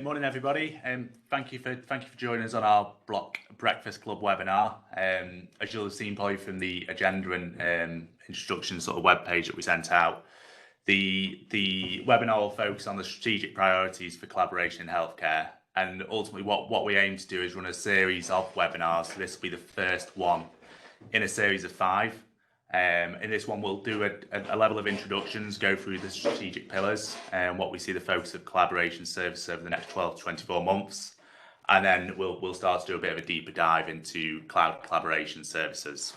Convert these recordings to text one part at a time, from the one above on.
Morning, everybody. Thank you for joining us on our Block Breakfast Club webinar. As you'll have seen probably from the agenda and introduction sort of web page that we sent out, the webinar will focus on the strategic priorities for collaboration in healthcare. And ultimately, what we aim to do is run a series of webinars. So this will be the first one in a series of 5. In this one, we'll do a level of introductions, go through the strategic pillars and what we see the focus of collaboration services over the next 12 to 24 months. And then we'll start to do a bit of a deeper dive into cloud collaboration services.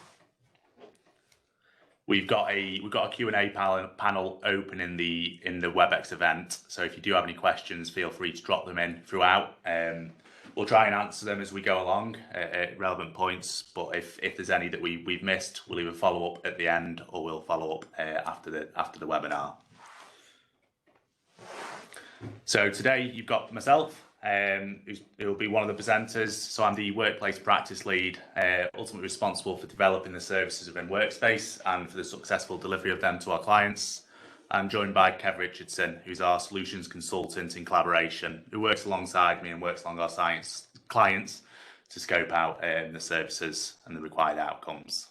We've got a Q&A panel open in the WebEx event. So if you do have any questions, feel free to drop them in throughout. We'll try and answer them as we go along at relevant points, but if there's any that we've missed, we'll either follow up at the end or we'll follow up after the webinar. So today you've got myself, who'll be one of the presenters. So I'm the workplace practice lead, ultimately responsible for developing the services within Workspace and for the successful delivery of them to our clients. I'm joined by Kev Richardson, who's our solutions consultant in collaboration, who works alongside me and works along our science clients to scope out the services and the required outcomes.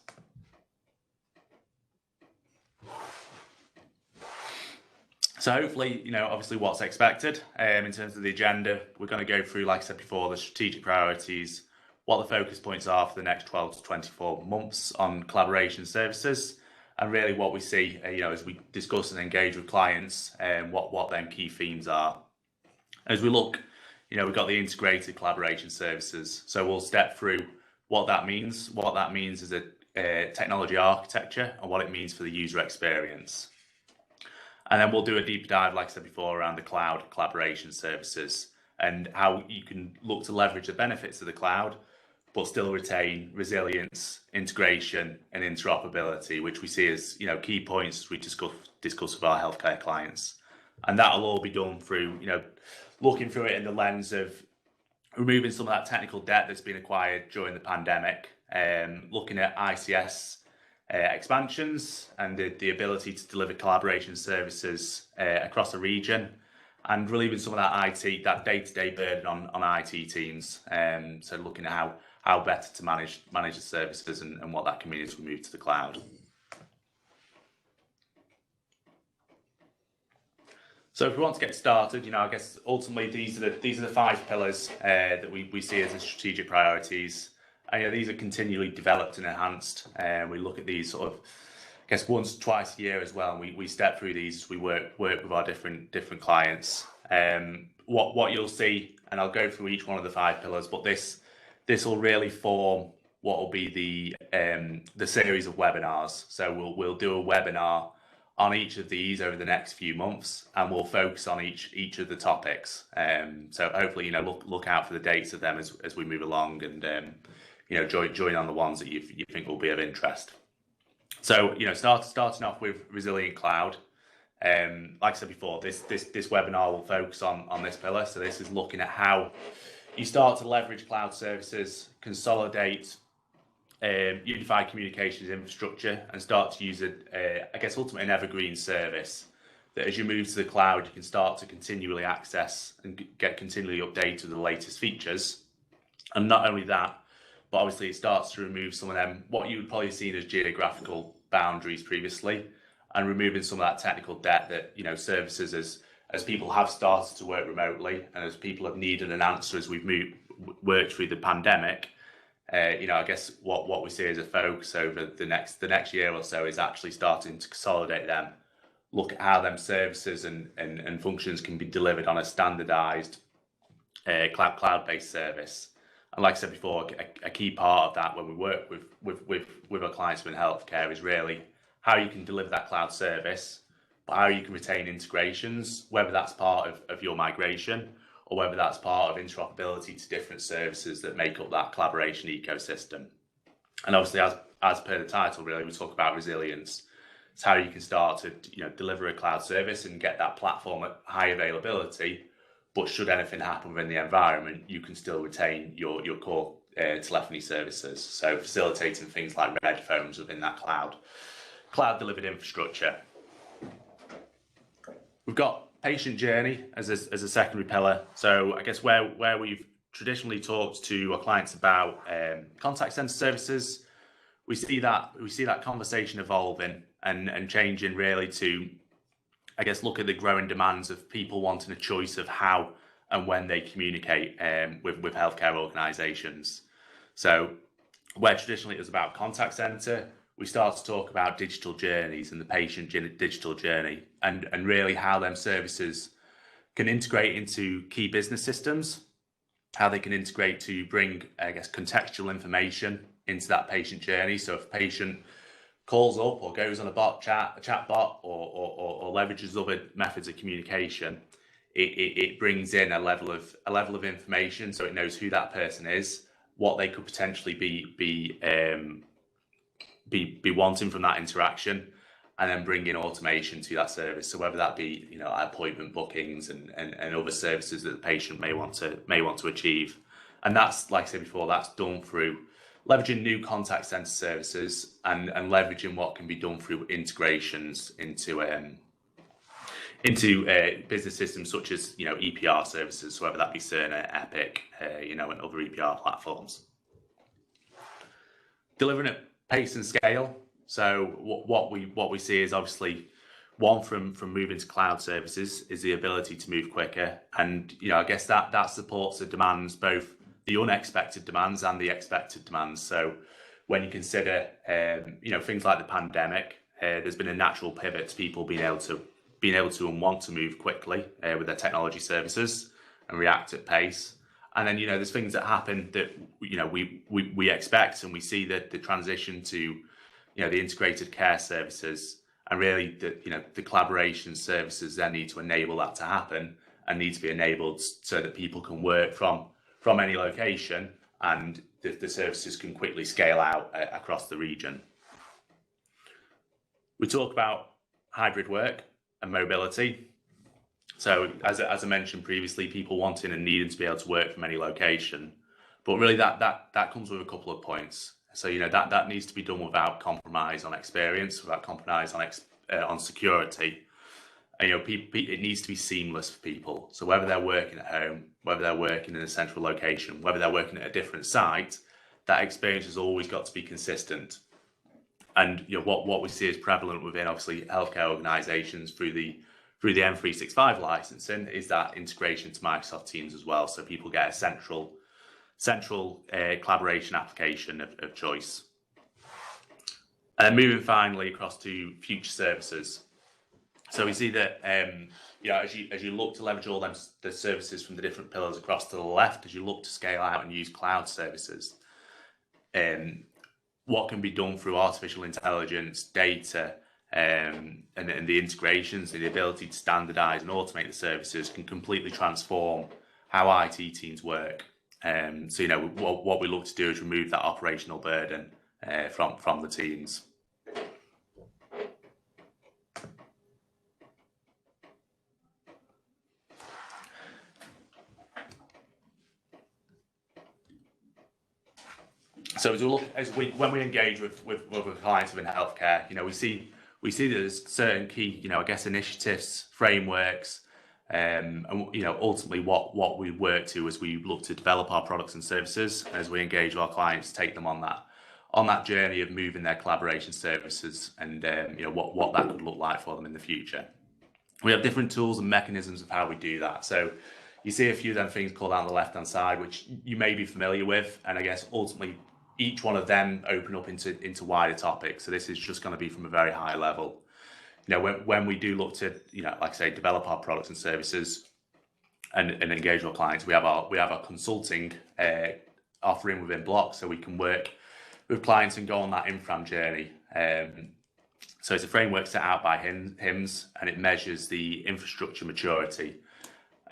So hopefully, obviously what's expected in terms of the agenda. We're going to go through, like I said before, the strategic priorities, what the focus points are for the next 12 to 24 months on collaboration services. And really what we see, as we discuss and engage with clients, what them key themes are. As we look, we've got the integrated collaboration services. So we'll step through what that means as a technology architecture and what it means for the user experience. And then we'll do a deep dive, like I said before, around the cloud collaboration services and how you can look to leverage the benefits of the cloud, but still retain resilience, integration, and interoperability, which we see as key points we discuss with our healthcare clients. And that'll all be done through looking through it in the lens of removing some of that technical debt that's been acquired during the pandemic, looking at ICS expansions and the ability to deliver collaboration services across the region, and relieving some of that day-to-day burden on IT teams. So looking at how better to manage the services and what that can mean as we move to the cloud. So if we want to get started, I guess ultimately these are the 5 pillars that we see as the strategic priorities. And these are continually developed and enhanced. We look at these sort of, I guess, once, twice a year as well. And we step through these as we work with our different clients. What you'll see, and I'll go through each one of the 5 pillars, but this will really form what will be the series of webinars. So we'll do a webinar on each of these over the next few months, and we'll focus on each of the topics. So hopefully, look out for the dates of them as we move along, and join on the ones that you think will be of interest. So starting off with resilient cloud. Like I said before, this webinar will focus on this pillar. So this is looking at how you start to leverage cloud services, consolidate unified communications infrastructure, and start to use ultimately an evergreen service that as you move to the cloud, you can start to continually access and get continually updated with the latest features. And not only that, but obviously it starts to remove some of them, what you would probably seen as geographical boundaries previously, and removing some of that technical debt that, services as people have started to work remotely and as people have needed an answer as we've worked through the pandemic. I guess what we see as a focus over the next year or so is actually starting to consolidate them, look at how them services and functions can be delivered on a standardized cloud-based service. And like I said before, a key part of that when we work with our clients within healthcare is really how you can deliver that cloud service, but how you can retain integrations, whether that's part of your migration or whether that's part of interoperability to different services that make up that collaboration ecosystem. And obviously, as per the title, really, we talk about resilience. It's how you can start to deliver a cloud service and get that platform at high availability, but should anything happen within the environment, you can still retain your core telephony services. So facilitating things like red phones within that cloud delivered infrastructure. We've got patient journey as a secondary pillar. So I guess where we've traditionally talked to our clients about contact center services, we see that conversation evolving and changing really to, I guess, look at the growing demands of people wanting a choice of how and when they communicate with healthcare organisations. So where traditionally it was about contact centre, we start to talk about digital journeys and the patient digital journey, and really how them services can integrate into key business systems, how they can integrate to bring, I guess, contextual information into that patient journey. So if a patient calls up or goes on a chat bot, or leverages other methods of communication, it brings in a level of information, so it knows who that person is, what they could potentially be wanting from that interaction, and then bring in automation to that service. So whether that be, you know, appointment bookings and other services that the patient may want to achieve, and that's, like I said before, that's done through leveraging new contact center services and leveraging what can be done through integrations into business systems such as, you know, EPR services, so whether that be Cerner, Epic, you know, and other EPR platforms. Delivering at pace and scale. So what we see is, obviously, one, from moving to cloud services is the ability to move quicker, and, you know, I guess that supports the demands, both the unexpected demands and the expected demands. So when you consider you know, things like the pandemic, there's been a natural pivot to people being able to and want to move quickly with their technology services and react at pace. And then, you know, there's things that happen that, you know, we expect, and we see that the transition to, you know, the integrated care services, and really the collaboration services then need to enable that to happen, and need to be enabled so that people can work from any location, and the services can quickly scale out across the region. We talk about hybrid work and mobility. So as I mentioned previously, people wanting and needing to be able to work from any location, but really that comes with a couple of points. So, you know, that needs to be done without compromise on experience, without compromise on security. And, you know, it needs to be seamless for people. So whether they're working at home, whether they're working in a central location, whether they're working at a different site, that experience has always got to be consistent. And, you know, what we see is prevalent within, obviously, healthcare organisations through the M365 licensing is that integration to Microsoft Teams as well. So people get a central collaboration application of choice. And then moving finally across to future services. So we see that, you know, as you look to leverage all the services from the different pillars across to the left, as you look to scale out and use cloud services, what can be done through artificial intelligence, data, and the integrations, and the ability to standardize and automate the services can completely transform how IT teams work. So, you know, what we look to do is remove that operational burden from the teams. So when we engage with clients within healthcare, you know, we see that there's certain key, you know, I guess, initiatives, frameworks, and, you know, ultimately what we work to as we look to develop our products and services, as we engage with our clients, take them on that journey of moving their collaboration services, and you know, what that could look like for them in the future. We have different tools and mechanisms of how we do that. So you see a few of them things called out on the left hand side, which you may be familiar with, and I guess ultimately each one of them open up into wider topics. So this is just going to be from a very high level. You know, when we do look to, you know, like I say, develop our products and services and engage with our clients, we have our consulting offering within Block, so we can work with clients and go on that infram journey. So it's a framework set out by HIMSS, and it measures the infrastructure maturity.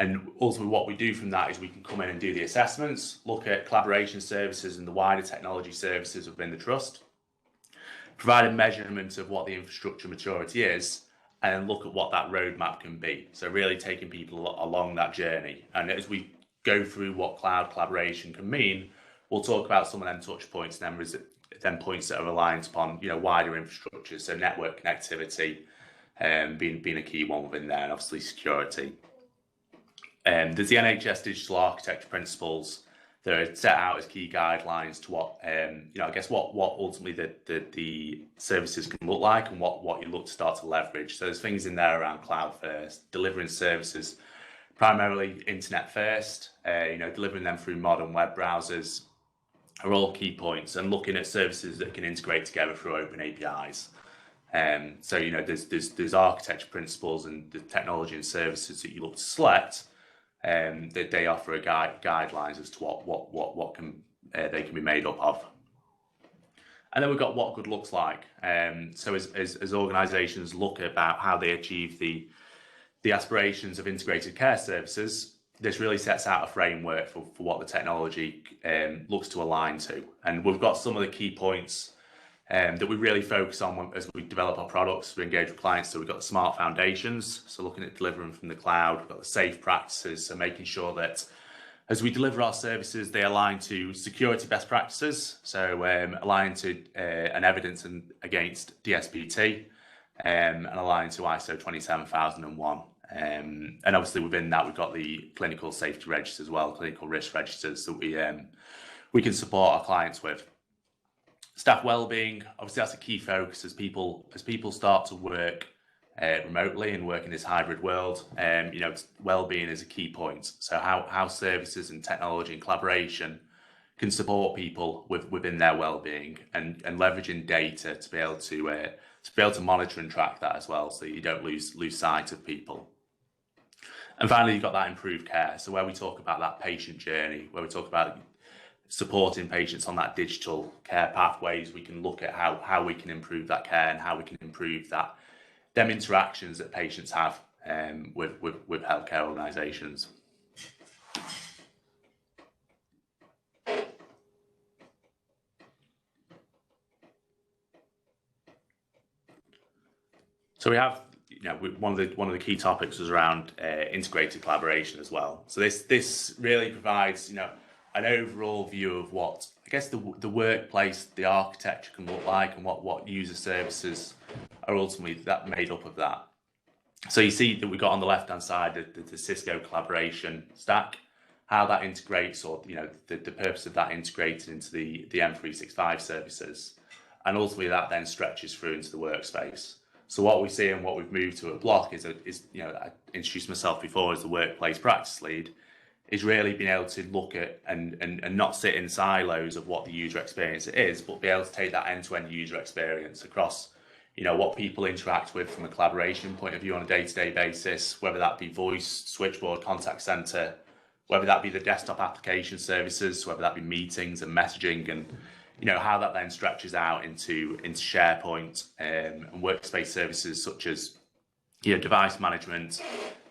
And ultimately what we do from that is we can come in and do the assessments, look at collaboration services and the wider technology services within the trust, provide a measurement of what the infrastructure maturity is, and then look at what that roadmap can be. So really taking people along that journey. And as we go through what cloud collaboration can mean, we'll talk about some of them touch points, and then points that are reliant upon, you know, wider infrastructure, so network connectivity, being a key one within there, and obviously security. There's the NHS digital architecture principles that are set out as key guidelines to what I guess what ultimately the services can look like, and what you look to start to leverage. So there's things in there around cloud first, delivering services primarily internet first, delivering them through modern web browsers are all key points, and looking at services that can integrate together through open APIs. So there's architecture principles and the technology and services that you look to select. That they offer a guidelines as to what can they can be made up of. And then we've got what good looks like. So as organisations look about how they achieve the aspirations of integrated care services, this really sets out a framework for what the technology looks to align to. And we've got some of the key points that we really focus on as we develop our products, we engage with clients. So we've got the smart foundations, so looking at delivering from the cloud. We've got the safe practices, so making sure that as we deliver our services, they align to security best practices, so align to and evidence against DSPT, and align to ISO 27001. And obviously within that, we've got the clinical safety registers as well, clinical risk registers that we can support our clients with. Staff well-being, obviously that's a key focus as people start to work remotely and work in this hybrid world. Well-being is a key point. So how services and technology and collaboration can support people within their well-being, and leveraging data to be able to monitor and track that as well, so you don't lose sight of people. And finally, you've got that improved care. So where we talk about that patient journey, where we talk about supporting patients on that digital care pathways, we can look at how we can improve that care and how we can improve them interactions that patients have with healthcare organisations. So we have, one of the key topics was around integrated collaboration as well. So this really provides, an overall view of what, I guess, the workplace, the architecture can look like, and what user services are ultimately that made up of that. So you see that we got on the left-hand side the Cisco collaboration stack, how that integrates, or the purpose of that integrated into the M365 services, and ultimately that then stretches through into the workspace. So what we see and what we've moved to at Block is I introduced myself before as the workplace practice lead, is really being able to look at and not sit in silos of what the user experience is, but be able to take that end-to-end user experience across, what people interact with from a collaboration point of view on a day-to-day basis, whether that be voice, switchboard, contact center, whether that be the desktop application services, whether that be meetings and messaging, and how that then stretches out into SharePoint and workspace services such as device management,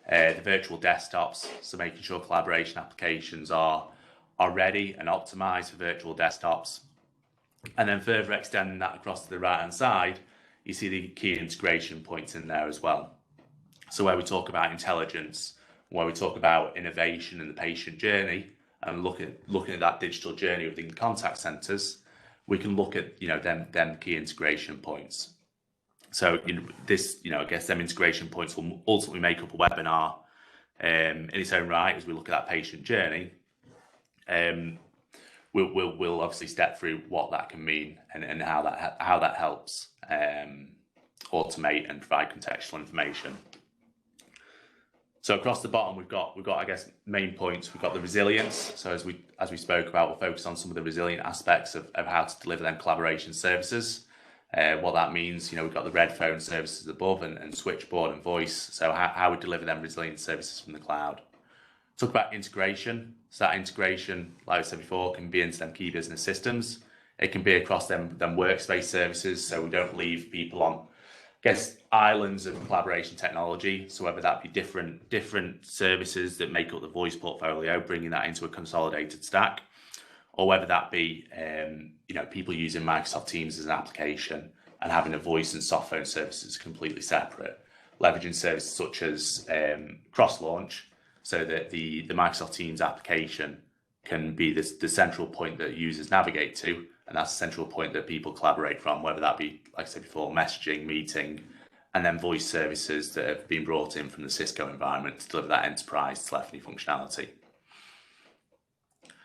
the virtual desktops, so making sure collaboration applications are ready and optimized for virtual desktops. And then further extending that across to the right-hand side, you see the key integration points in there as well. So where we talk about intelligence, where we talk about innovation in the patient journey, and looking at that digital journey within contact centers, we can look at them key integration points. So I guess them integration points will ultimately make up a webinar in its own right as we look at that patient journey. We'll obviously step through what that can mean and how that helps automate and provide contextual information. So across the bottom, we've got I guess main points. We've got the resilience. So as we spoke about, we'll focus on some of the resilient aspects of how to deliver them collaboration services. What that means, we've got the red phone services above and switchboard and voice. So how we deliver them resilient services from the cloud. Talk about integration. So that integration, like I said before, can be into them key business systems. It can be across them workspace services. So we don't leave people on, I guess, islands of collaboration technology. So whether that be different services that make up the voice portfolio, bringing that into a consolidated stack, or whether that be people using Microsoft Teams as an application and having a voice and soft phone services completely separate, leveraging services such as cross-launch, so that the Microsoft Teams application can be the central point that users navigate to, and that's the central point that people collaborate from, whether that be, like I said before, messaging, meeting, and then voice services that have been brought in from the Cisco environment to deliver that enterprise telephony functionality.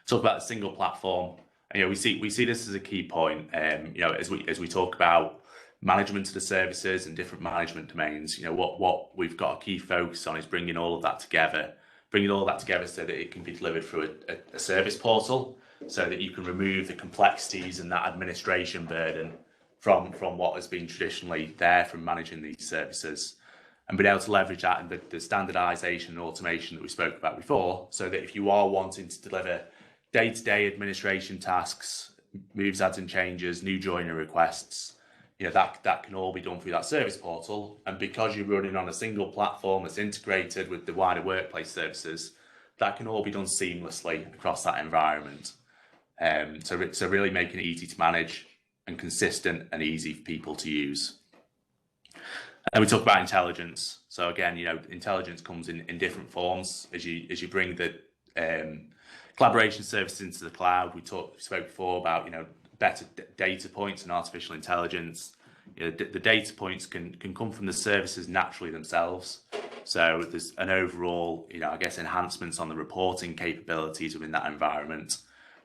Talk about a single platform. And, we see this as a key point. As we talk about management of the services and different management domains, what we've got a key focus on is bringing all that together so that it can be delivered through a service portal, so that you can remove the complexities and that administration burden from what has been traditionally there from managing these services, and being able to leverage that and the standardization and automation that we spoke about before, so that if you are wanting to deliver day-to-day administration tasks, moves, adds and changes, new joiner requests, that can all be done through that service portal. And because you're running on a single platform that's integrated with the wider workplace services, that can all be done seamlessly across that environment. So really making it easy to manage and consistent and easy for people to use. And we talk about intelligence. So again, intelligence comes in different forms as you bring the collaboration services into the cloud. We spoke before about better data points and artificial intelligence. The data points can come from the services naturally themselves. So there's an overall, enhancements on the reporting capabilities within that environment,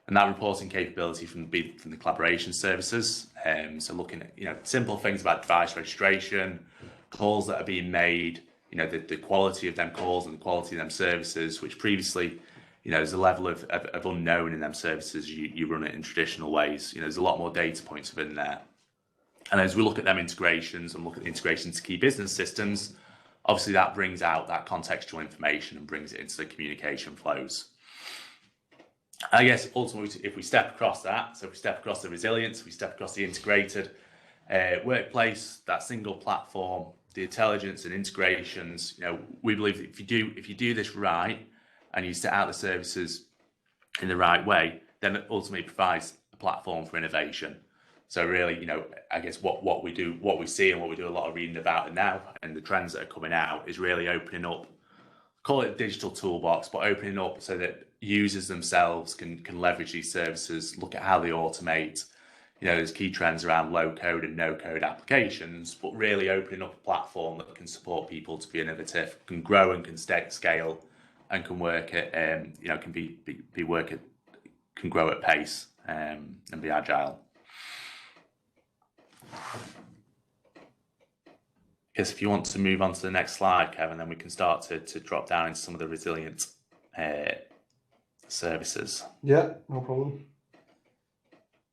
and that reporting capability from the collaboration services. So looking at simple things about device registration, calls that are being made, the quality of them calls and the quality of them services, which previously, there's a level of unknown in them services. You run it in traditional ways. There's a lot more data points within there. And as we look at them integrations and look at the integrations to key business systems, obviously that brings out that contextual information and brings it into the communication flows. I guess ultimately, if we step across that, so if we step across the resilience, we step across the integrated workplace, that single platform, the intelligence and integrations, we believe that if you do this right, and you set out the services in the right way, then it ultimately provides a platform for innovation. So really, I guess what we do, what we see and what we do a lot of reading about now, and the trends that are coming out, is really opening up, call it a digital toolbox, but opening up so that users themselves can leverage these services, look at how they automate. There's key trends around low code and no code applications, but really opening up a platform that can support people to be innovative, can grow and can scale, and can work at, can grow at pace and be agile. Guess if you want to move on to the next slide, Kevin, then we can start to drop down into some of the resilient services. Yeah, no problem.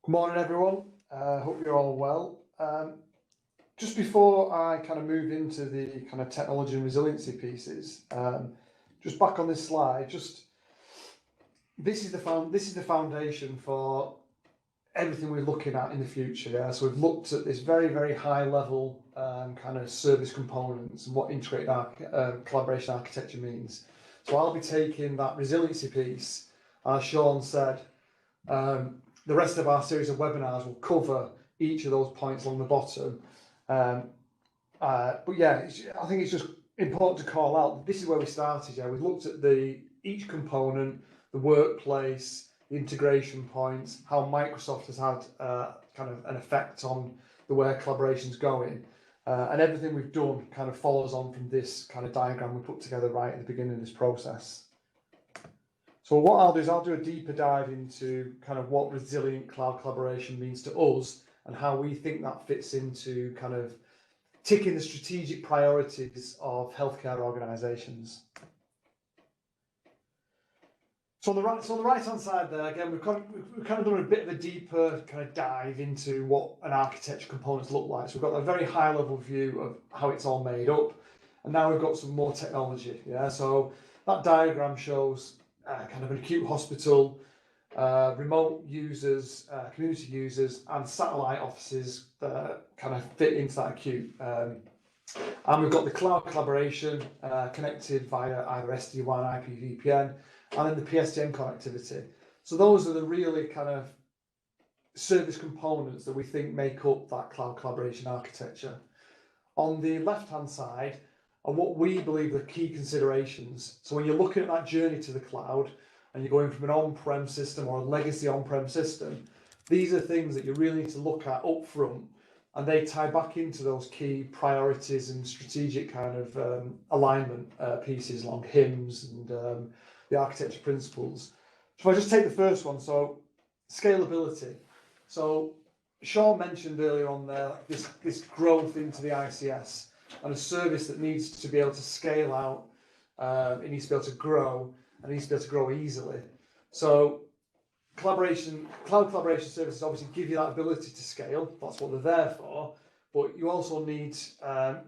Good morning, everyone. Hope you're all well. Just before I kind of move into the kind of technology and resiliency pieces, just back on this slide, this is the foundation for everything we're looking at in the future. Yeah? So we've looked at this very, very high level kind of service components and what integrated collaboration architecture means. So I'll be taking that resiliency piece, as Sean said. The rest of our series of webinars will cover each of those points along the bottom. But yeah, I think it's just important to call out, this is where we started. Yeah, we looked at each component, the workplace, the integration points, how Microsoft has had kind of an effect on the way collaboration's going, and everything we've done kind of follows on from this kind of diagram we put together right at the beginning of this process. So what I'll do is I'll do a deeper dive into kind of what resilient cloud collaboration means to us and how we think that fits into kind of ticking the strategic priorities of healthcare organisations. So on the right-hand side there, again, we've kind of done a bit of a deeper kind of dive into what an architecture components look like. So we've got a very high-level view of how it's all made up, and now we've got some more technology. Yeah, so that diagram shows kind of an acute hospital, remote users, community users, and satellite offices that kind of fit into that acute. And we've got the cloud collaboration connected via either SD-WAN, IPVPN, and then the PSTN connectivity. So those are the really kind of service components that we think make up that cloud collaboration architecture. On the left-hand side are what we believe are key considerations. So when you're looking at that journey to the cloud and you're going from an on-prem system or a legacy on-prem system, these are things that you really need to look at up front and they tie back into those key priorities and strategic kind of alignment pieces along HIMS and the architecture principles. So if I just take the first one, so scalability. So Sean mentioned earlier on there this growth into the ICS and a service that needs to be able to scale out, it needs to be able to grow, and it needs to be able to grow easily. So cloud collaboration services obviously give you that ability to scale. That's what they're there for. But you also need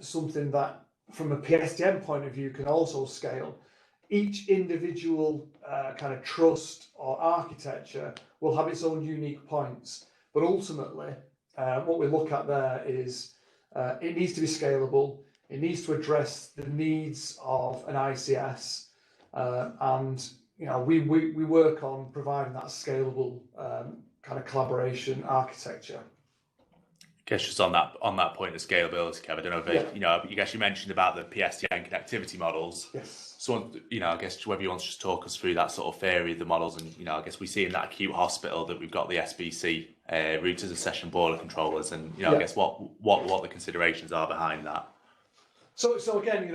something that, from a PSTN point of view, can also scale. Each individual kind of trust or architecture will have its own unique points. But ultimately, what we look at there is it needs to be scalable. It needs to address the needs of an ICS, and we work on providing that scalable kind of collaboration architecture. I guess just on that point of scalability, Kev, I don't know if I guess you mentioned about the PSTN connectivity models. Yes. So I guess whether you want to just talk us through that sort of theory of the models, and I guess we see in that acute hospital that we've got the SBC routers and session border controllers, and I guess what the considerations are behind that. So again,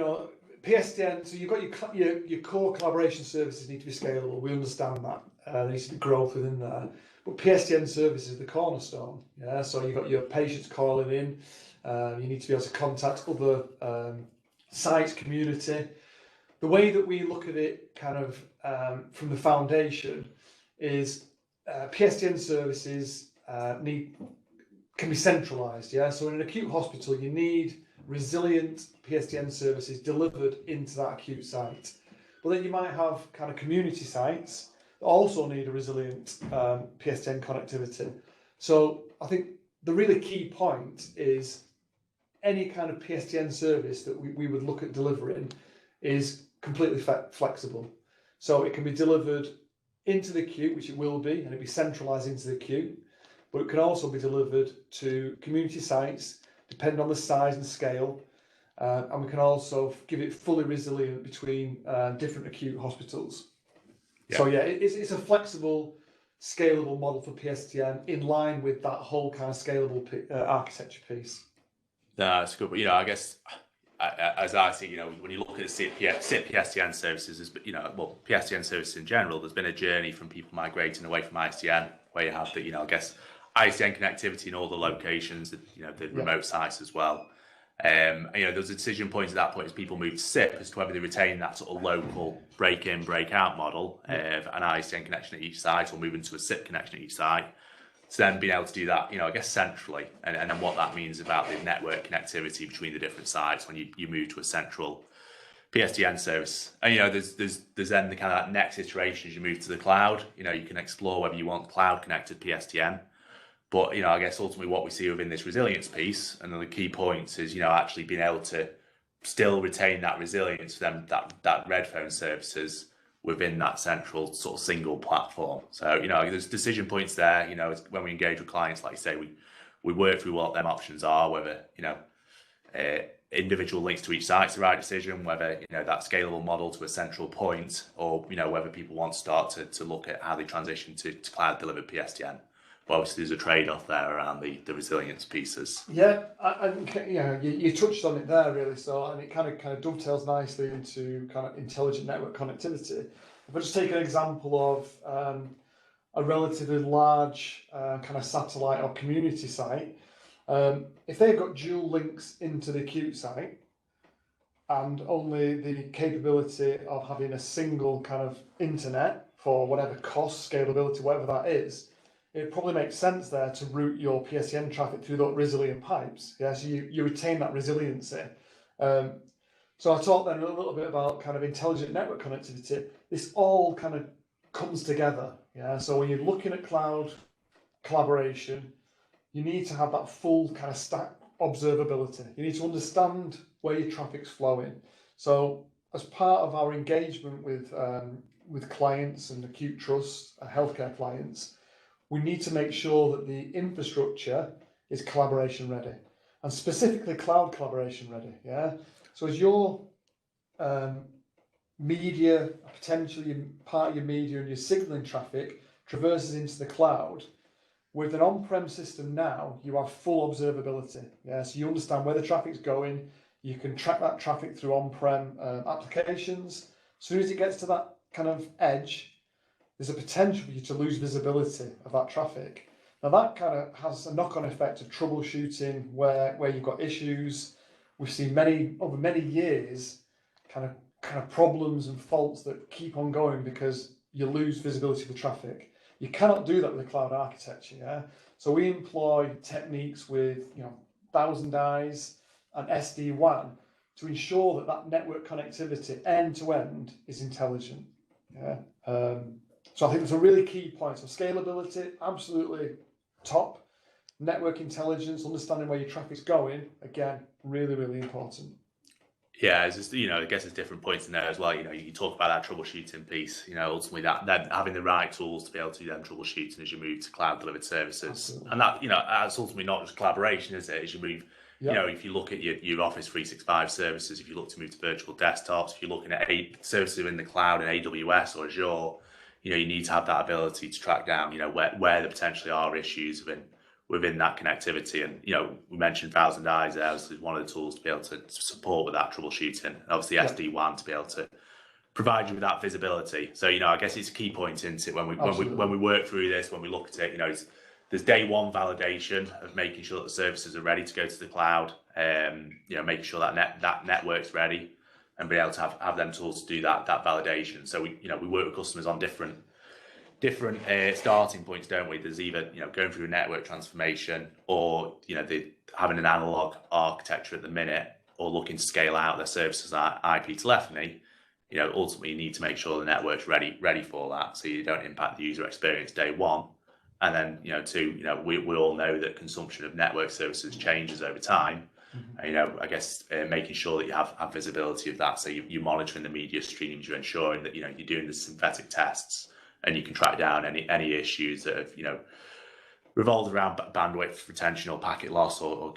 PSTN. So you've got your core collaboration services need to be scalable. We understand that there needs to be growth within there. But PSTN service is the cornerstone. Yeah. So you've got your patients calling in. You need to be able to contact other sites, community. The way that we look at it, kind of from the foundation, is PSTN services can be centralised. Yeah. So in an acute hospital, you need resilient PSTN services delivered into that acute site. But then you might have kind of community sites that also need a resilient PSTN connectivity. So I think the really key point is any kind of PSTN service that we would look at delivering is completely flexible. So it can be delivered into the acute, which it will be, and it'll be centralised into the acute, but it can also be delivered to community sites, depending on the size and scale, and we can also give it fully resilient between different acute hospitals. Yeah. So it's a flexible, scalable model for PSTN in line with that whole kind of scalable architecture piece. That's good, but I guess as I see, when you look at SIP PSTN services, PSTN services in general, there's been a journey from people migrating away from ICN, where you have the, I guess, ICN connectivity in all the locations, the remote sites as well. There's a decision point at that point as people move to SIP as to whether they retain that sort of local break-in, break-out model of an ICN connection at each site, or move into a SIP connection at each site. So then being able to do that, I guess centrally, and then what that means about the network connectivity between the different sites when you move to a central PSTN service. And there's then the kind of that next iteration as you move to the cloud. You can explore whether you want cloud connected PSTN. But I guess ultimately what we see within this resilience piece, and the key points is actually being able to still retain that resilience for them, that red phone services within that central sort of single platform. So there's decision points there. When we engage with clients, like you say, we work through what them options are, whether individual links to each site's the right decision, whether that scalable model to a central point, or whether people want to start to look at how they transition to cloud delivered PSTN. But obviously there's a trade-off there around the resilience pieces. Yeah, you touched on it there really. So, and it kind of dovetails nicely into kind of intelligent network connectivity. If I just take an example of a relatively large kind of satellite or community site, if they've got dual links into the acute site and only the capability of having a single kind of internet for whatever cost, scalability, whatever that is, it probably makes sense there to route your PSTN traffic through those resilient pipes. Yeah, so you retain that resiliency. So I talked then a little bit about kind of intelligent network connectivity. This all kind of comes together. Yeah, so when you're looking at cloud collaboration, you need to have that full kind of stack observability. You need to understand where your traffic's flowing. So as part of our engagement with clients and acute trust, healthcare clients, we need to make sure that the infrastructure is collaboration ready, and specifically cloud collaboration ready. Yeah. So as your media, potentially part of your media and your signaling traffic traverses into the cloud, With an on-prem system now, you have full observability. Yeah, so you understand where the traffic's going. You can track that traffic through on-prem applications. As soon as it gets to that kind of edge, there's a potential for you to lose visibility of that traffic. Now that kind of has a knock-on effect of troubleshooting where you've got issues. We've seen over many years kind of problems and faults that keep on going because you lose visibility of the traffic. You cannot do that with a cloud architecture, yeah? So we employ techniques with 1,000 eyes and SD-WAN to ensure that that network connectivity end to end is intelligent, yeah? So I think it's a really key point. So scalability, absolutely top. Network intelligence, understanding where your traffic's going, again, really, really important. Yeah, it's just, I guess there's different points in there as well. You talk about that troubleshooting piece, ultimately that having the right tools to be able to do them troubleshooting as you move to cloud delivered services. Absolutely. And that, that's ultimately not just collaboration, is it? As you move, if you look at your Office 365 services, if you look to move to virtual desktops, if you're looking at services in the cloud in AWS or Azure, you need to have that ability to track down, where there potentially are issues within that connectivity. And we mentioned 1,000 eyes there as one of the tools to be able to support with that troubleshooting, and obviously SD-WAN to be able to provide you with that visibility. So I guess it's a key point into it when we work through this, when we look at it. There's day one validation of making sure that the services are ready to go to the cloud, making sure that network's ready, and be able to have them tools to do that validation. So we work with customers on different starting points, don't we? There's either going through a network transformation, or having an analog architecture at the minute, or looking to scale out their services like IP telephony. Ultimately you need to make sure the network's ready for that, so you don't impact the user experience day one. And then two, we all know that consumption of network services changes over time. Mm-hmm. I guess making sure that you have visibility of that, so you're monitoring the media streams, you're ensuring that you're doing the synthetic tests, and you can track down any issues that have revolved around bandwidth retention or packet loss, or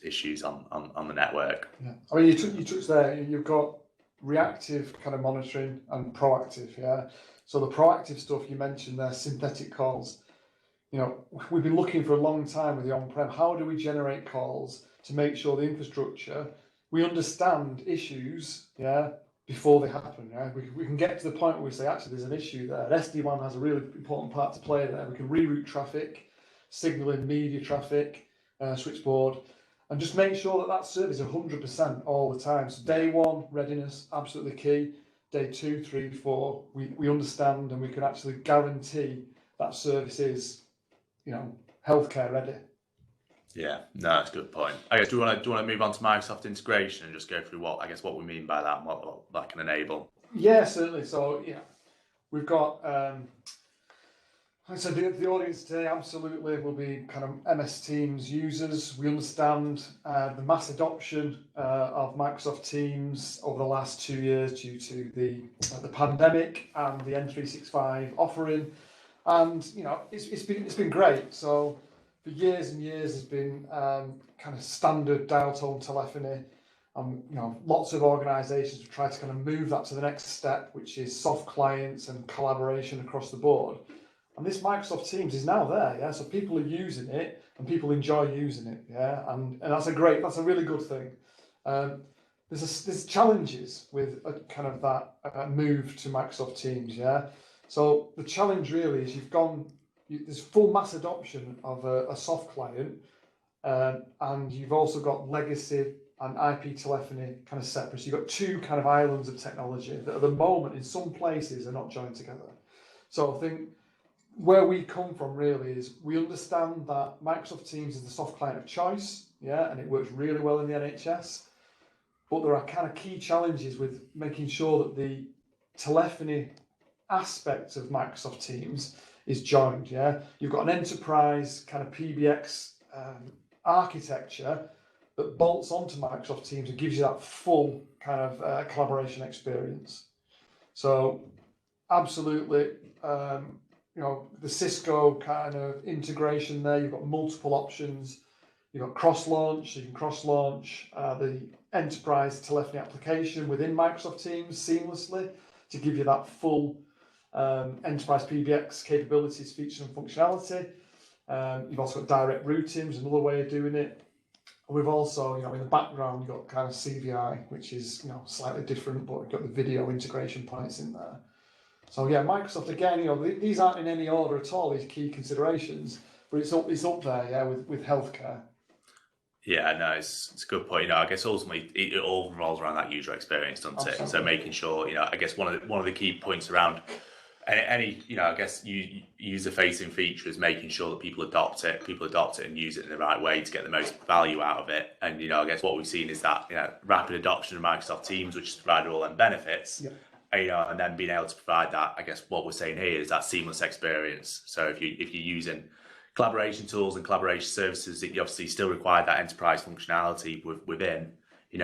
issues on the network. Yeah, I mean you touched there. You've got reactive kind of monitoring and proactive. Yeah, so the proactive stuff you mentioned there, synthetic calls. We've been looking for a long time with the on-prem. How do we generate calls to make sure the infrastructure, we understand issues, before they happen? Yeah? We can get to the point where we say, actually, there's an issue there. SD-WAN has a really important part to play there. We can reroute traffic, signaling media traffic, switchboard, and just make sure that service is 100% all the time. So day one, readiness, absolutely key. Day 2, 3, 4, we understand, and we can actually guarantee that service is healthcare ready. Yeah, no, that's a good point. I guess do you want to move on to Microsoft integration and just go through what we mean by that and what that can enable? Yeah, certainly. So we've got so the audience today absolutely will be kind of MS Teams users. We understand the mass adoption of Microsoft Teams over the last 2 years due to the pandemic and the N365 offering. And it's been great. So for years and years, there's been kind of standard dial tone telephony, and lots of organisations have tried to kind of move that to the next step, which is soft clients and collaboration across the board. And this Microsoft Teams is now there, yeah. So people are using it, and people enjoy using it, yeah. And that's a really good thing. There's challenges with kind of that move to Microsoft Teams, yeah. So the challenge really is there's full mass adoption of a soft client, and you've also got legacy and IP telephony kind of separate. So you've got two kind of islands of technology that at the moment in some places are not joined together. So I think where we come from really is we understand that Microsoft Teams is the soft client of choice, yeah, and it works really well in the NHS. But there are kind of key challenges with making sure that the telephony aspect of Microsoft Teams is joined. Yeah, you've got an enterprise kind of PBX architecture that bolts onto Microsoft Teams and gives you that full kind of collaboration experience. So absolutely, the Cisco kind of integration there. You've got multiple options. You've got cross-launch. You can cross-launch the enterprise telephony application within Microsoft Teams seamlessly to give you that full enterprise PBX capabilities, features and functionality. You've also got direct routing, which is another way of doing it. We've also, in the background, you've got kind of CVI, which is, slightly different, but we've got the video integration points in there. So yeah, Microsoft, again, these aren't in any order at all, these key considerations, but it's up there, yeah, with healthcare. Yeah, no, it's a good point. I guess ultimately it all revolves around that user experience, doesn't Absolutely. it? So making sure, I guess one of the key points around any I guess user-facing feature is making sure that people adopt it and use it in the right way to get the most value out of it. And I guess what we've seen is that rapid adoption of Microsoft Teams, which has provided all them benefits. Yeah. And then being able to provide that, I guess what we're saying here is that seamless experience. So if you're using collaboration tools and collaboration services, that you obviously still require that enterprise functionality within,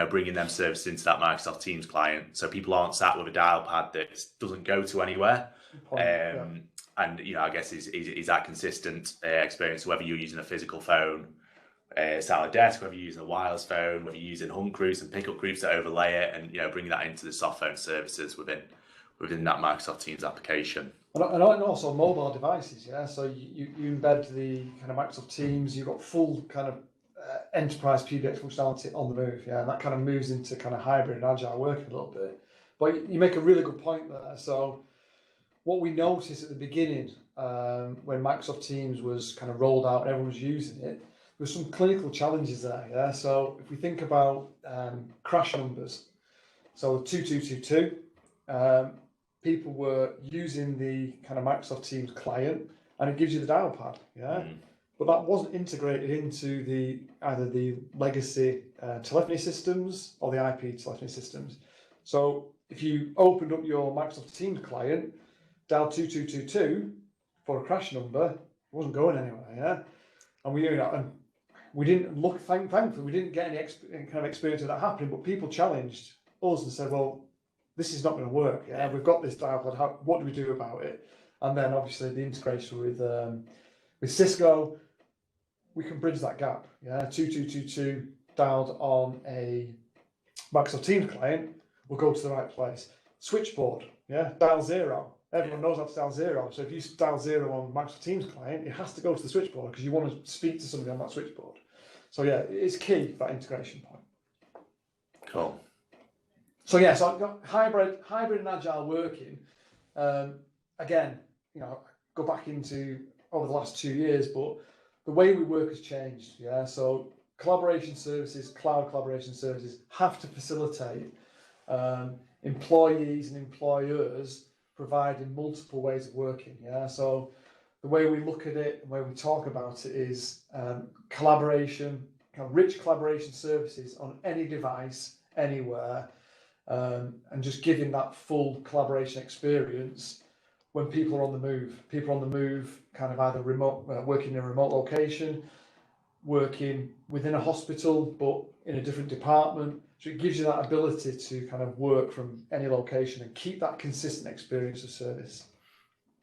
bringing them services into that Microsoft Teams client, so people aren't sat with a dial pad that doesn't go to anywhere. And I guess is that consistent experience, whether you're using a physical phone sat on a desk, whether you're using a wireless phone, whether you're using hunt groups and pickup groups that overlay it, and bringing that into the soft phone services within that Microsoft Teams application. And also mobile devices, yeah. So you embed the kind of Microsoft Teams. You've got full kind of enterprise PBX functionality on the move, yeah. And that kind of moves into kind of hybrid and agile working a little bit. But you make a really good point there. So what we noticed at the beginning, when Microsoft Teams was kind of rolled out and everyone was using it, there were some clinical challenges there, yeah. So if we think about crash numbers, so 2222. People were using the kind of Microsoft Teams client, and it gives you the dial pad, yeah. But that wasn't integrated into either the legacy telephony systems or the IP telephony systems. So if you opened up your Microsoft Teams client, dial 2222 for a crash number, it wasn't going anywhere, yeah. And we didn't look. Thankfully, we didn't get any kind of experience of that happening. But people challenged us and said, "Well, this is not going to work. Yeah, we've got this dial pad. What do we do about it?" And then obviously the integration with Cisco, we can bridge that gap. Yeah, 2222 dialed on a Microsoft Teams client will go to the right place. Switchboard, yeah, dial 0. Everyone knows how to dial 0. So if you dial 0 on Microsoft Teams client, it has to go to the switchboard because you want to speak to somebody on that switchboard. So yeah, it's key, that integration point. Cool. So yeah, so I've got hybrid and agile working. Again, go back into over the last 2 years, but the way we work has changed. Yeah, so collaboration services, cloud collaboration services have to facilitate employees and employers providing multiple ways of working. Yeah, so the way we look at it, the way we talk about it is collaboration, kind of rich collaboration services on any device, anywhere. And just giving that full collaboration experience when people are on the move. People on the move, kind of either remote, working in a remote location, working within a hospital, but in a different department. So it gives you that ability to kind of work from any location and keep that consistent experience of service.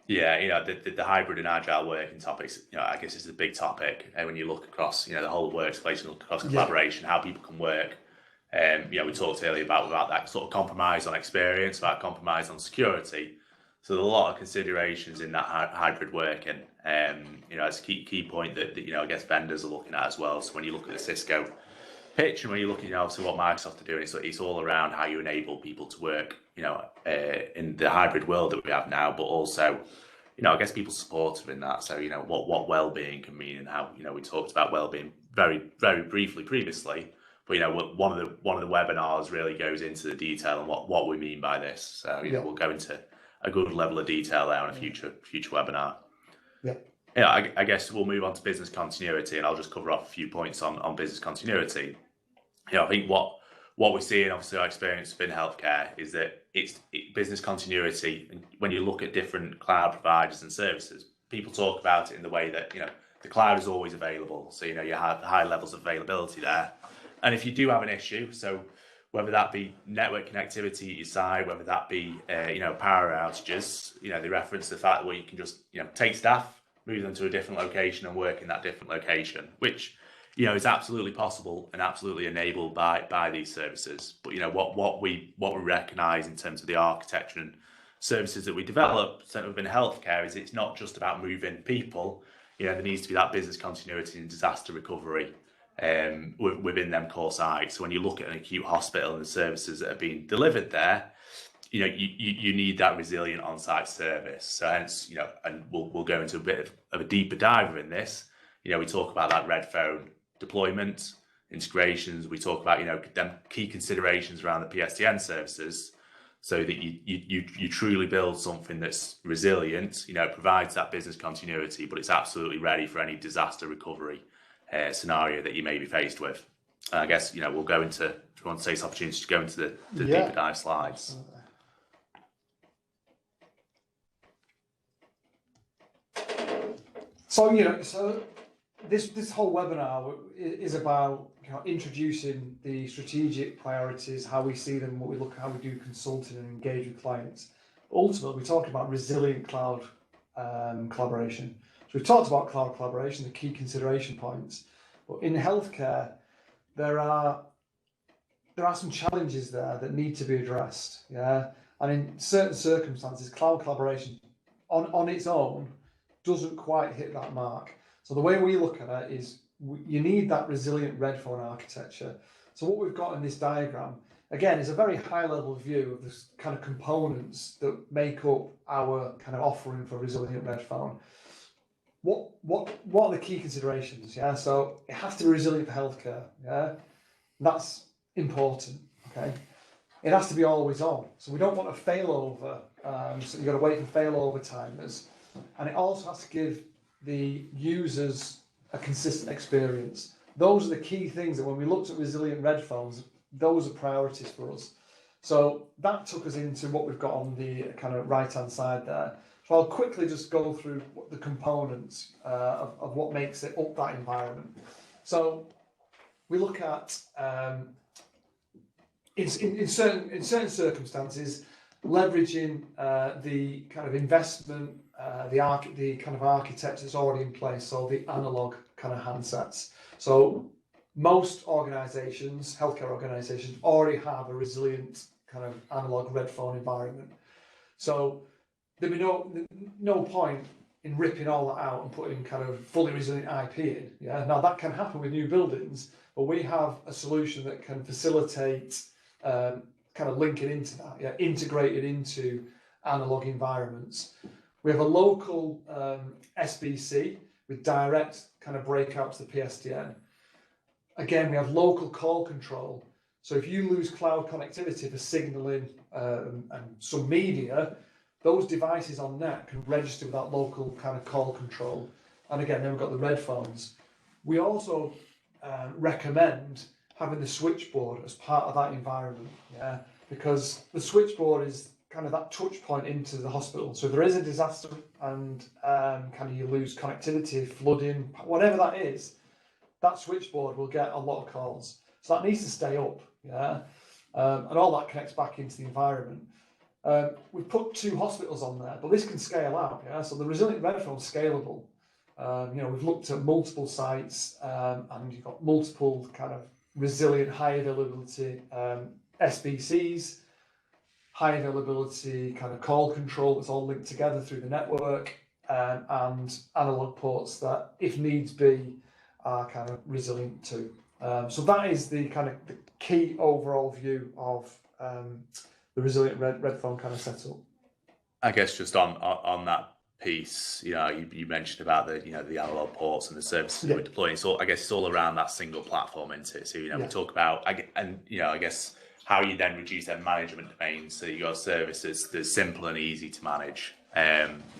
Yeah, the hybrid and agile working topics, I guess is a big topic. And when you look across, the whole workplace and look across collaboration, how people can work. We talked earlier about that sort of compromise on experience, about compromise on security. So there's a lot of considerations in that hybrid working. It's a key point that I guess vendors are looking at as well. So when you look at the Cisco pitch and when you look at obviously what Microsoft are doing, it's all around how you enable people to work, in the hybrid world that we have now, but also, I guess people supportive in that. So what well-being can mean and how we talked about well-being very, very briefly previously. But one of the webinars really goes into the detail and what we mean by this. So we'll go into a good level of detail there on a future webinar. Yeah. I guess we'll move on to business continuity, and I'll just cover off a few points on business continuity. I think what we're seeing, obviously our experience within healthcare, is that it's business continuity. And when you look at different cloud providers and services, people talk about it in the way that the cloud is always available. So you have high levels of availability there. And if you do have an issue, so whether that be network connectivity at your side, whether that be power outages, they reference the fact that you can just take staff, move them to a different location and work in that different location, which is absolutely possible and absolutely enabled by these services. But what we recognise in terms of the architecture and services that we develop within healthcare is it's not just about moving people. you know, there needs to be that business continuity and disaster recovery within them core sites. So when you look at an acute hospital and the services that are being delivered there, you know, you need that resilient on-site service. So hence, you know, and we'll go into a bit of a deeper dive in this. You know, we talk about that red phone deployment, integrations. We talk about, you know, them key considerations around the PSTN services, so that you truly build something that's resilient. You know, provides that business continuity, but it's absolutely ready for any disaster recovery scenario that you may be faced with. And I guess, you know, we'll go into, if you want to take this opportunity to go into the deeper dive slides. So, you know, so this whole webinar is about, you know, introducing the strategic priorities, how we see them, what we look at, how we do consulting and engage with clients. Ultimately, we're talking about resilient cloud collaboration. So we've talked about cloud collaboration, the key consideration points, but in healthcare, there are some challenges there that need to be addressed. Yeah, and in certain circumstances, cloud collaboration on its own doesn't quite hit that mark. So the way we look at it is you need that resilient red phone architecture. So what we've got in this diagram, again, is a very high level view of the kind of components that make up our kind of offering for resilient red phone. What are the key considerations? Yeah, so it has to be resilient for healthcare. Yeah, that's important. Okay, it has to be always on. So we don't want a failover. So you've got to wait for failover timers, and it also has to give the users a consistent experience. Those are the key things that when we looked at resilient red phones, those are priorities for us. So that took us into what we've got on the kind of right hand side there. So I'll quickly just go through the components of what makes it up that environment. So we look at in certain circumstances, leveraging the kind of investment, the kind of architecture that's already in place, so the analog kind of handsets. So most organisations, healthcare organisations, already have a resilient kind of analog red phone environment. So there'd be no point in ripping all that out and putting kind of fully resilient IP in. Yeah, now that can happen with new buildings, but we have a solution that can facilitate kind of linking into that, yeah, integrated into analog environments. We have a local SBC with direct kind of breakout to the PSTN. Again, we have local call control. So if you lose cloud connectivity for signaling and some media, those devices on net can register with that local kind of call control. And again, then we've got the red phones. We also recommend having the switchboard as part of that environment, yeah, because the switchboard is kind of that touch point into the hospital. So if there is a disaster and kind of you lose connectivity, flooding, whatever that is, that switchboard will get a lot of calls. So that needs to stay up, yeah, and all that connects back into the environment. We've put 2 hospitals on there, but this can scale out, yeah. So the resilient red phone is scalable. You know, we've looked at multiple sites, and you've got multiple kind of resilient, high availability SBCs, high availability kind of call control that's all linked together through the network, and analog ports that, if needs be, are kind of resilient too. So that is the kind of the key overall view of the resilient red phone kind of setup. I guess just on that piece, you know, you mentioned about the, you know, the analog ports and the services we're deploying. So I guess it's all around that single platform, isn't it? So, you know, we talk about, and you know, I guess how you then reduce their management domains, so you got services that's simple and easy to manage.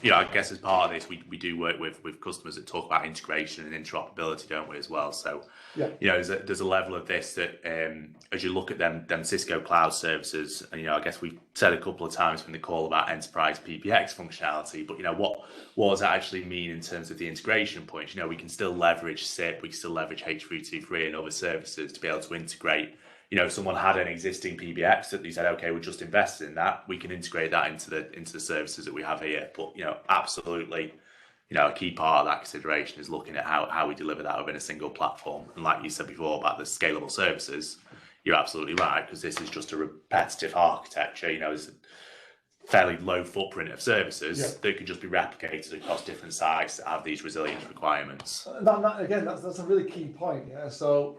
You know, I guess as part of this, we do work with customers that talk about integration and interoperability, don't we, as well? So, you know, there's a level of this that as you look at them Cisco cloud services, and, you know, I guess we've said a couple of times from the call about enterprise PBX functionality, but, you know, what does that actually mean in terms of the integration points? You know, we can still leverage SIP, we can still leverage H323 and other services to be able to integrate. You know, if someone had an existing PBX that they said, okay, we're just invested in that, we can integrate that into the services that we have here. But, you know, absolutely, you know, a key part of that consideration is looking at how we deliver that within a single platform. And like you said before about the scalable services, you're absolutely right, because this is just a repetitive architecture. You know, fairly low footprint of services that can just be replicated across different sites that have these resilience requirements. Again, that's a really key point. Yeah, so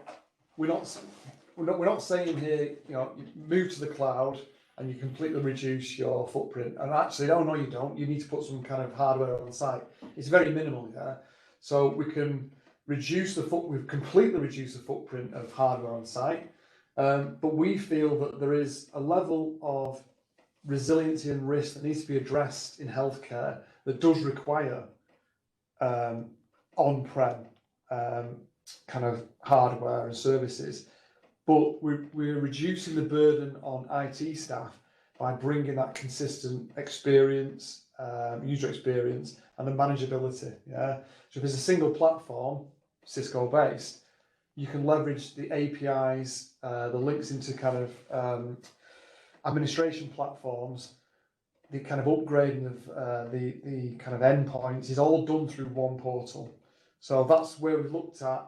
we're not saying here, you move to the cloud and you completely reduce your footprint. And actually, oh no, you don't. You need to put some kind of hardware on site. It's very minimal. Yeah, so we can we've completely reduced the footprint of hardware on site. But we feel that there is a level of resiliency and risk that needs to be addressed in healthcare that does require on-prem kind of hardware and services, but we're reducing the burden on IT staff by bringing that consistent experience, user experience, and the manageability. Yeah, so if it's a single platform, Cisco based, you can leverage the APIs, the links into kind of administration platforms, the kind of upgrading of the kind of endpoints is all done through one portal. So that's where we've looked at.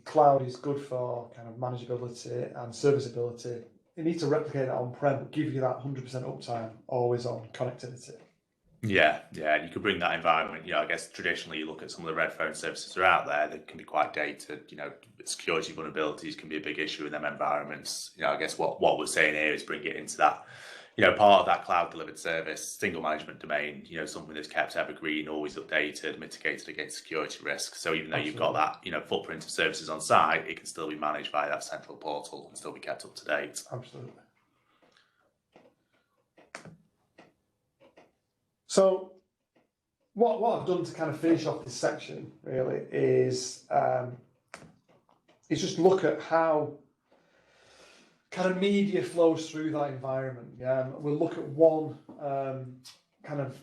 Cloud is good for kind of manageability and serviceability. You need to replicate that on-prem, but give you that 100% uptime, always on connectivity. Yeah, and you could bring that environment. I guess traditionally you look at some of the red phone services that are out there that can be quite dated. Security vulnerabilities can be a big issue in them environments. I guess what we're saying here is bring it into that, part of that cloud delivered service, single management domain, something that's kept evergreen, always updated, mitigated against security risks. So even though you've got that, footprint of services on site, it can still be managed by that central portal and still be kept up to date. Absolutely. So what I've done to kind of finish off this section really is just look at how kind of media flows through that environment. We'll look at one kind of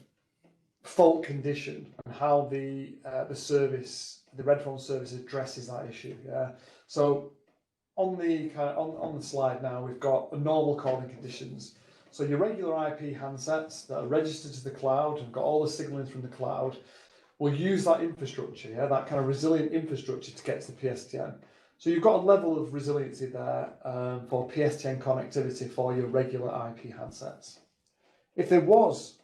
fault condition and how the service, the red phone service, addresses that issue. Yeah. So on the slide now, we've got the normal calling conditions. So your regular IP handsets that are registered to the cloud and got all the signaling from the cloud will use that infrastructure, that kind of resilient infrastructure to get to the PSTN. So you've got a level of resiliency there for PSTN connectivity for your regular IP handsets. If there was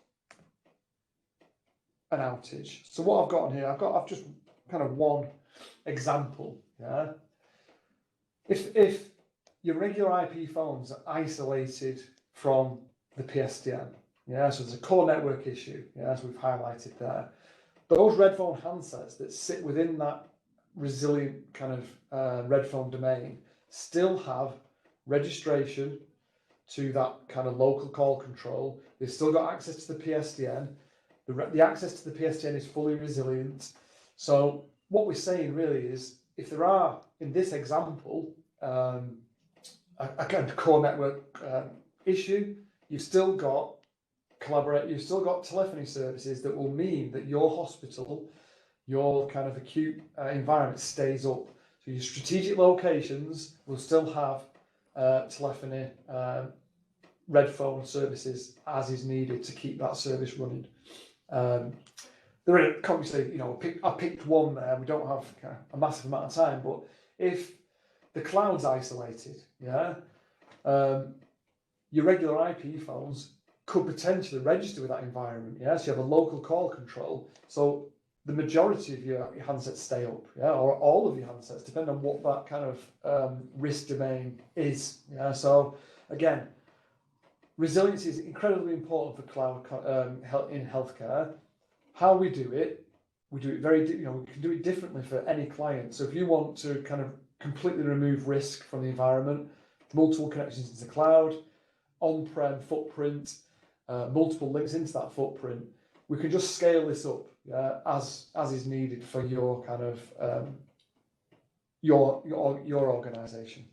an outage, so what I've got on here, I've just kind of one example. Yeah. If your regular IP phones are isolated from the PSTN, so there's a core network issue, as we've highlighted there. Those red phone handsets that sit within that resilient kind of red phone domain still have registration to that kind of local call control. They've still got access to the PSTN. The access to the PSTN is fully resilient. So what we're saying really is, if there are, in this example, a kind of core network issue, you've still got you've still got telephony services that will mean that your hospital, your kind of acute environment stays up. So your strategic locations will still have telephony, red phone services as is needed to keep that service running. There are obviously, I picked one there. We don't have a massive amount of time, but if the cloud's isolated, your regular IP phones could potentially register with that environment. So you have a local call control. So the majority of your handsets stay up, or all of your handsets, depending on what that kind of risk domain is. So again, resiliency is incredibly important for cloud in healthcare. How we do it very, we can do it differently for any client. So if you want to kind of completely remove risk from the environment, multiple connections into the cloud, on-prem footprint, multiple links into that footprint, we can just scale this up as is needed for your kind of your organization.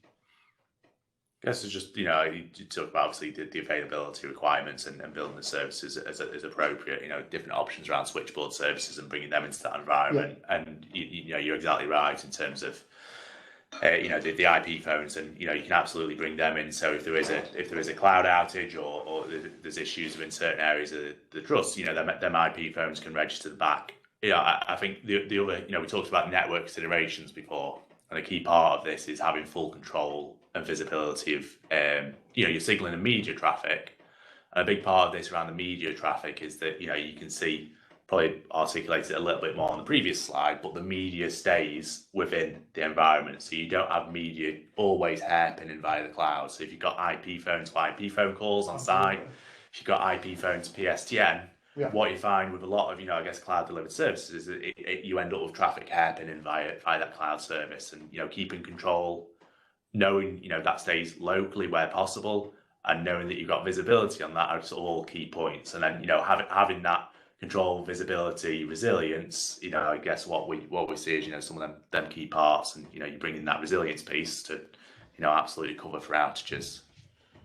I guess it's just, you talk about obviously the availability requirements and building the services as appropriate, different options around switchboard services and bringing them into that environment. And, you're exactly right in terms of, the IP phones, and, you can absolutely bring them in. So if there is a cloud outage or there's issues within certain areas of the trust, them IP phones can register the back. I think the other, we talked about network considerations before, and a key part of this is having full control and visibility of, your signaling and media traffic, And a big part of this around the media traffic is that, you can see, probably articulated a little bit more on the previous slide, but the media stays within the environment. So you don't have media always hairpinning via the cloud. So if you've got IP phone to IP phone calls on site, if you've got IP phone to PSTN, what you find with a lot of, I guess, cloud delivered services is that you end up with traffic hairpinning via that cloud service, and, keeping control, knowing, that stays locally where possible, and knowing that you've got visibility on that are sort of all key points. And then, having that control, visibility, resilience, I guess what we see is, some of them key parts, and, you bring in that resilience piece to, absolutely cover for outages.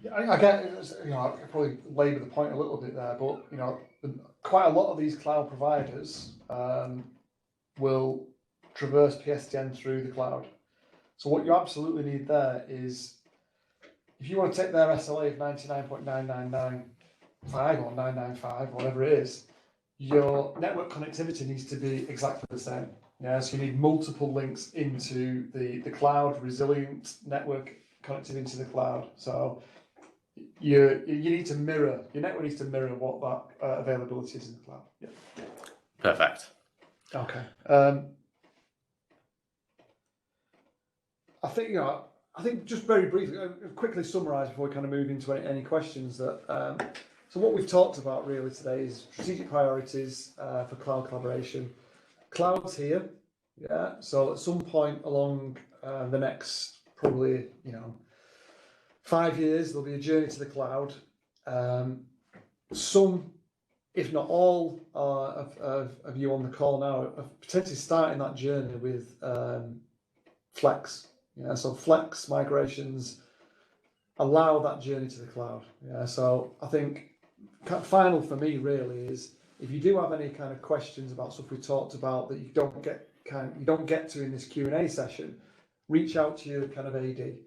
Yeah, I get, I could probably labour the point a little bit there, but, quite a lot of these cloud providers will traverse PSTN through the cloud. So what you absolutely need there is, if you want to take their SLA of 99.9995 or 995, whatever it is, your network connectivity needs to be exactly the same. Yeah, so you need multiple links into the cloud, resilient network connectivity into the cloud. So you need to mirror, your network needs to mirror what that availability is in the cloud. Yeah. Perfect. Okay. I think just very briefly, quickly summarise before we kind of move into any questions that. So what we've talked about really today is strategic priorities for cloud collaboration. Cloud's here, yeah. So at some point along the next probably 5 years, there'll be a journey to the cloud. Some, if not all, of you on the call now are potentially starting that journey with Flex. Yeah, so Flex migrations allow that journey to the cloud. Yeah, so I think final for me really is, if you do have any kind of questions about stuff we talked about that you don't get to in this Q&A session, reach out to your kind of AD,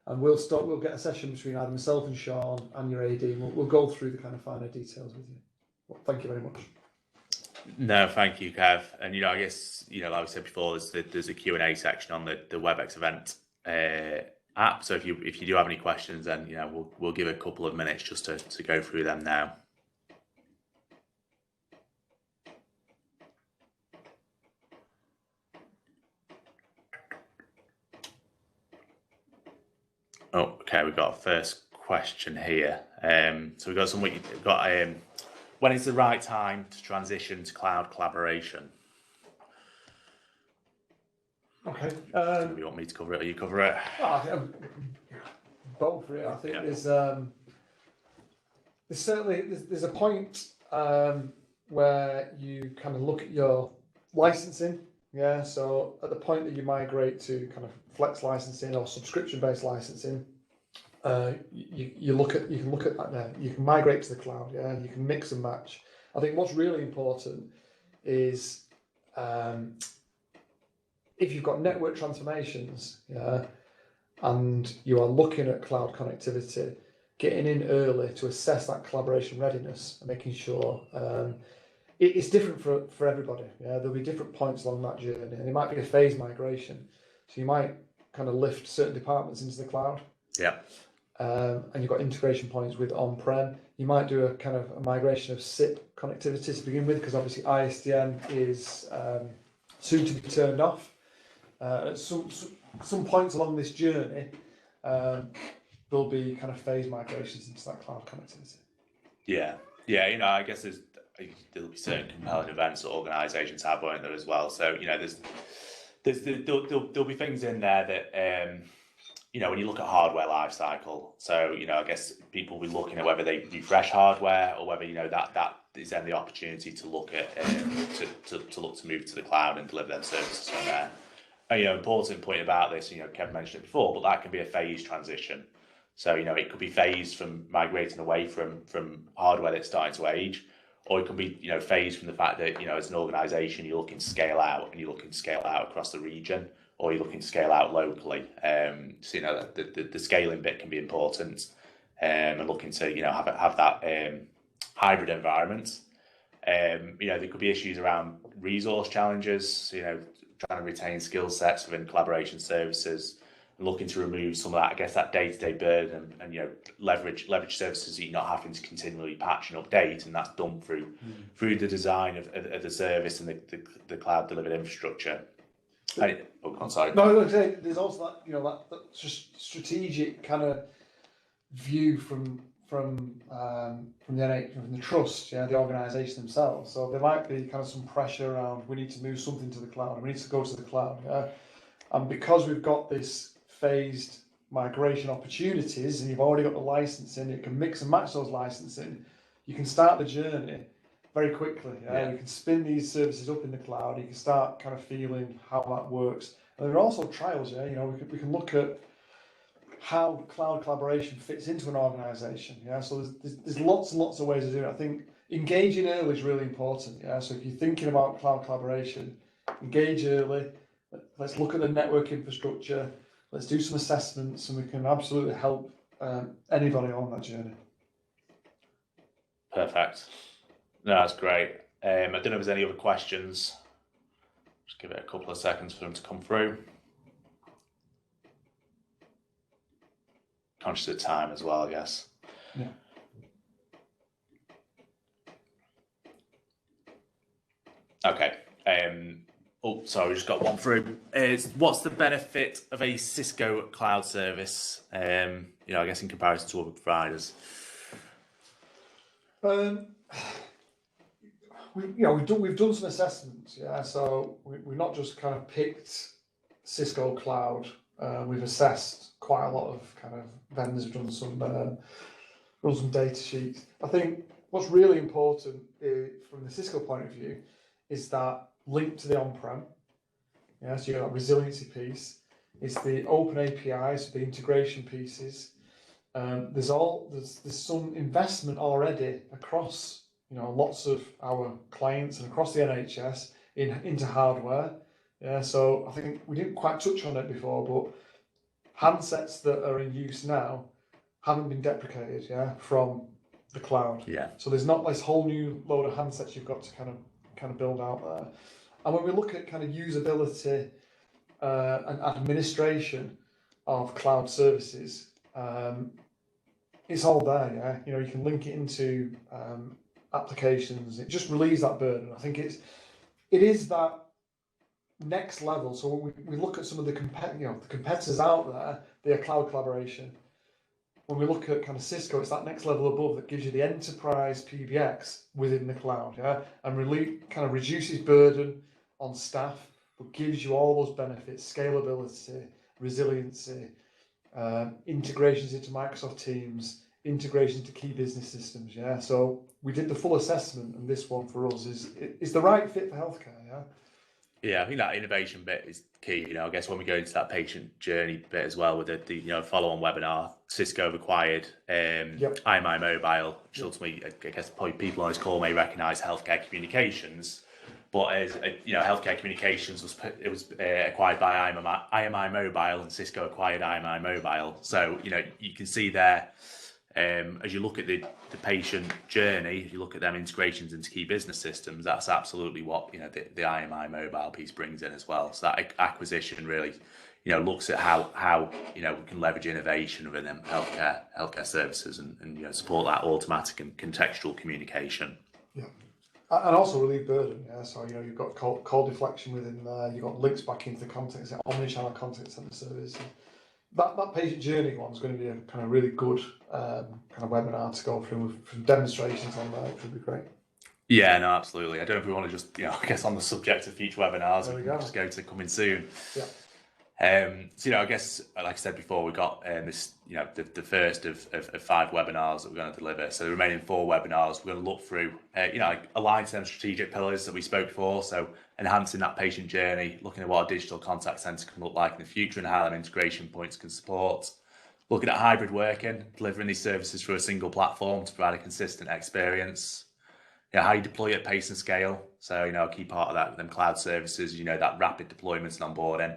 and we'll get a session between either myself and Sean and your AD, and we'll go through the kind of finer details with you. Well, thank you very much. No, thank you, Kev. And I guess like we said before, there's a Q&A section on the WebEx event app. So if you do have any questions, then we'll give a couple of minutes just to go through them now. Oh, okay, we've got a first question here. So we've got when is the right time to transition to cloud collaboration? Okay. You want me to cover it, or you cover it? Both, really. I think there's certainly there's a point where you kind of look at your licensing. Yeah. So at the point that you migrate to kind of flex licensing or subscription-based licensing, you can look at that now. You can migrate to the cloud. Yeah. You can mix and match. I think what's really important is if you've got network transformations, yeah, and you are looking at cloud connectivity, getting in early to assess that collaboration readiness and making sure it's different for everybody. Yeah, there'll be different points along that journey, and it might be a phased migration. So you might kind of lift certain departments into the cloud. Yeah. And you've got integration points with on-prem. You might do a kind of a migration of SIP connectivity to begin with, because obviously ISDN is soon to be turned off. At some points along this journey, there'll be kind of phased migrations into that cloud connectivity. Yeah, I guess there'll be certain compelling events that organisations have, won't there, as well? So there'll be things in there that when you look at hardware life cycle. So I guess people will be looking at whether they refresh hardware, or whether that is then the opportunity to look at to look to move to the cloud and deliver them services from there. Important point about this, Kevin mentioned it before, but that can be a phased transition. So, it could be phased from migrating away from hardware that's starting to age, or it could be, phased from the fact that, as an organisation, you're looking to scale out, and you're looking to scale out across the region, or you're looking to scale out locally. So, the scaling bit can be important, and looking to, have that hybrid environment. There could be issues around resource challenges, trying to retain skill sets within collaboration services, and looking to remove some of that, I guess, that day-to-day burden, and leverage services that you're not having to continually patch and update, and that's done through the design of the service and the cloud delivered infrastructure. Sorry. No, I was going to say, there's also that just strategic kind of view from the trust, the organisation themselves. So there might be kind of some pressure around, we need to move something to the cloud, we need to go to the cloud, and because we've got this phased migration opportunities, and you've already got the licensing, you can mix and match those licensing, you can start the journey very quickly. You can spin these services up in the cloud, you can start kind of feeling how that works. And there are also trials, we can look at how cloud collaboration fits into an organisation. So there's lots and lots of ways of doing it. I think engaging early is really important. So if you're thinking about cloud collaboration, engage early. Let's look at the network infrastructure. Let's do some assessments, and we can absolutely help anybody on that journey. Perfect. No, that's great. I don't know if there's any other questions. Just give it a couple of seconds for them to come through. Conscious of time as well, I guess. Yeah. Okay. Sorry, we just got one through. What's the benefit of a Cisco cloud service? I guess in comparison to other providers. We've done some assessments. So we've not just kind of picked Cisco cloud. We've assessed quite a lot of kind of vendors. We've done some data sheets. I think what's really important from the Cisco point of view is that link to the on-prem. So you've got that resiliency piece. It's the open APIs, the integration pieces. There's some investment already across lots of our clients and across the NHS into hardware. So I think we didn't quite touch on it before, but handsets that are in use now haven't been deprecated, from the cloud. So there's not this whole new load of handsets you've got to kind of build out there. And when we look at kind of usability and administration of cloud services, it's all there. You can link it into applications. It just relieves that burden. I think it is that next level. So when we look at some of the competitors out there, their cloud collaboration. When we look at kind of Cisco, it's that next level above that gives you the enterprise PBX within the cloud, and kind of reduces burden on staff, but gives you all those benefits: scalability, resiliency, integrations into Microsoft Teams, integrations into key business systems. So we did the full assessment, and this one for us is the right fit for healthcare. I think that innovation bit is key. I guess when we go into that patient journey bit as well with the follow-on webinar, Cisco have acquired IMI Mobile, which ultimately, I guess, probably people on this call may recognise healthcare communications. But as healthcare communications was acquired by IMI Mobile, and Cisco acquired IMI Mobile. So you can see there, as you look at the patient journey, if you look at them integrations into key business systems, that's absolutely what the IMI Mobile piece brings in as well. So that acquisition really looks at how we can leverage innovation within them healthcare services and support that automatic and contextual communication. And also relieve burden. So you've got call deflection within there. You've got links back into the contact center, omni-channel contact center service. That patient journey one is going to be a kind of really good kind of webinar to go through with some demonstrations on that, which would be great. Yeah, no, absolutely. I don't know if we want to just, I guess on the subject of future webinars, we can just go to coming soon. So, I guess, like I said before, we've got this, the first of 5 webinars that we're going to deliver. So the remaining 4 webinars, we're going to look through, align to them strategic pillars that we spoke before. So enhancing that patient journey, looking at what a digital contact center can look like in the future and how them integration points can support. Looking at hybrid working, delivering these services through a single platform to provide a consistent experience. How you deploy at pace and scale. So, a key part of that with them cloud services, that rapid deployments and onboarding.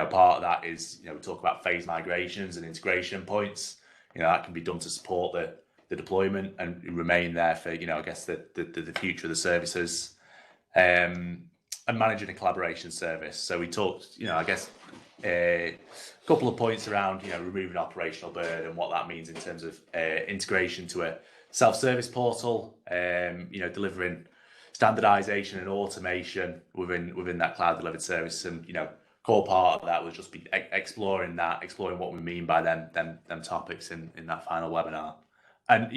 Part of that is, we talk about phase migrations and integration points. That can be done to support the deployment and remain there for, I guess the future of the services. And managing a collaboration service. So we talked, I guess a couple of points around, removing operational burden and what that means in terms of integration to a self-service portal, delivering standardization and automation within that cloud delivered service. And, core part of that was just be exploring what we mean by them topics in that final webinar. And,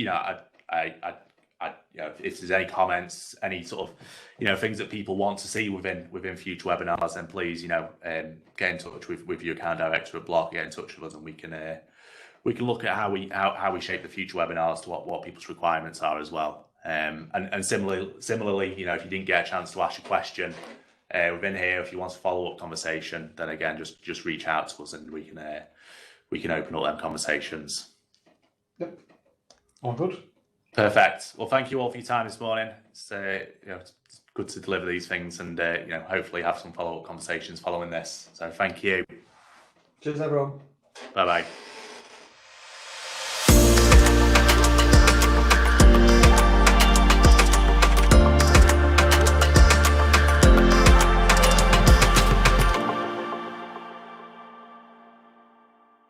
if there's any comments, any sort of, things that people want to see within future webinars, then please, get in touch with your account director at Block, get in touch with us, and we can look at how we shape the future webinars to what people's requirements are as well. And similarly, if you didn't get a chance to ask a question within here, if you want to follow up conversation, then again, just reach out to us and we can open up them conversations. Yep. All good. Perfect. Well, thank you all for your time this morning. It's it's good to deliver these things and hopefully have some follow-up conversations following this. So thank you. Cheers, everyone. Bye bye.